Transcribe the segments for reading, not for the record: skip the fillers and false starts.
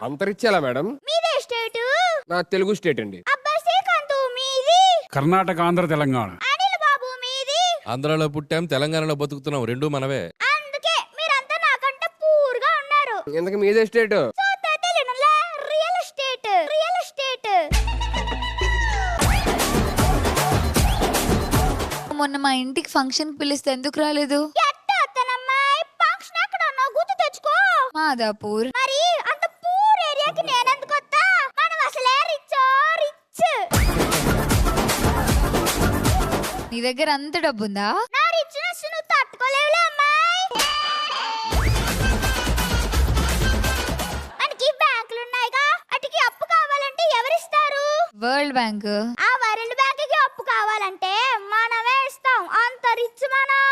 అంతరిచ్చేలా madam? మీదే state? నా Telugu state అండి. అబ్బా శ్రీకాంత్ మీది? కర్ణాటక, ఆంధ్ర, తెలంగాణ. అనిల్ బాబు మీది? ఆంధ్రాలో పుట్టాం, తెలంగాణలో బతుకుతున్నాం, రెండు మనవే. అందుకే మీరంతా నాకంటే పూర్గా ఉన్నారు. ఎందుకు మీదే స్టేట్? చూస్తే తెలియనులే, రియల్ ఎస్టేట్, రియల్ ఎస్టేట్. మొన్న మా ఇంటికి ఫంక్షన్ పిలిస్తే ఎందుకు రాలేదు? ఎట్ట అత్తనమ్మాయి, ఫంక్షన్ ఎక్కడ ఉన్నావు? గుర్తు తెచ్చుకో. మాదాపూర్. మరి అంత పూర్ ఏరియాకి నేనెందుకు వస్తా? మనం అసలే రిచ్. నీ దగ్గర అంత డబ్బుందా? నా రిచ్నెస్ నువ్వు తట్టుకోలేవులే అమ్మాయి. మనకి బ్యాంకులు ఉన్నాయిగా, అటుకి అప్పు కావాలంటే ఎవరిస్తారు? World bank. ఆ వరల్డ్ బ్యాంక్ కి అప్పు కావాలంటే మనమే ఇస్తాం, అంత రిచ్ మనం.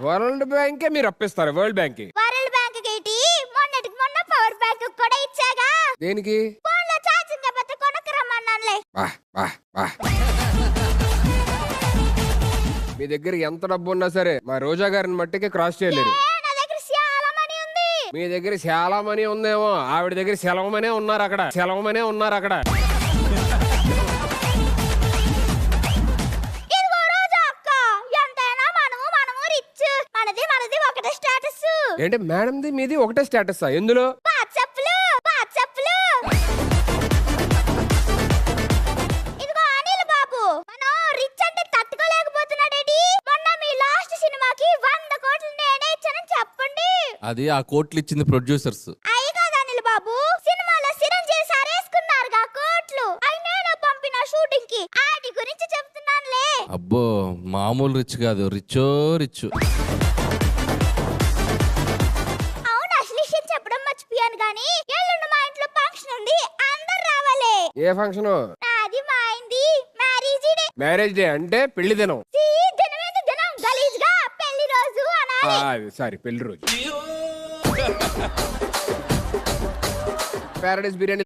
వరల్డ్ బ్యాంకే మీరు అప్పిస్తారు? వరల్డ్ బ్యాంక్ వరల్డ్ బ్యాంక్ కి మొన్నటికి మొన్న పవర్ బ్యాంక్ కూడా ఇచ్చాగా. దేనికి? ఫోన్లో ఛార్జింగ్ అయిపోతే కొనకు రమ్మన్నానులే. మీ దగ్గర ఎంత డబ్బు ఉన్నా సరే మా రోజా గారిని మట్టికి క్రాస్ చేయలేరు. నా దగ్గర చాలా మనీ ఉంది. మీ దగ్గర చాలా మనీ ఉందేమో, ఆవిడ దగ్గర సెలవుమనే ఉన్నారు అక్కడ, సెలవుమనే ఉన్నారు అక్కడ. ఇదిగో రోజా అక్క, ఎంతైనా మనము రిచ్. మనది ఒకటే స్టేటస్. ఏంటి మేడంది మీది ఒకటే స్టేటస్? ఎందులో? వాట్సాప్లో. ఇదిగో అనిల్ బాబు, మనం రిచ్ అంటే తట్టుకోలేకపోతున్నాడేంటి? మొన్న మీ లాస్ట్ సినిమాకి 100 కోట్లు నేనే ఇచ్చానని చెప్పండి. అది ఆ కోట్లు ఇచ్చింది ప్రొడ్యూసర్స్. అయ్యి కాదు అనిల్ బాబు, సినిమాలో చిరంజీవి సార్ వేసుకున్నారుగా కోట్లు, అవి నేను పంపిన షూటింగ్ కి. ఆటి గురించి చెప్తున్నానులే. అబ్బో, మామూలు రిచ్ కాదు, రిచ్చో రిచ్. అవును, అసలు విషయం చెప్పడం మర్చిపోయాను గానీ, ఎల్లుండి మా ఇంట్లో ఫంక్షన్ ఉంది, అందరు రావాలి. ఏ ఫంక్షన్? నాది మా అయింది మ్యారేజ్ డే. మ్యారేజ్ డే అంటే పెళ్లి దినం. దినమేది దినం, గలీజ్గా పెళ్లి రోజు అనాలి. సారీ, పెళ్లి రోజు. ప్యారడైస్ బిర్యానీ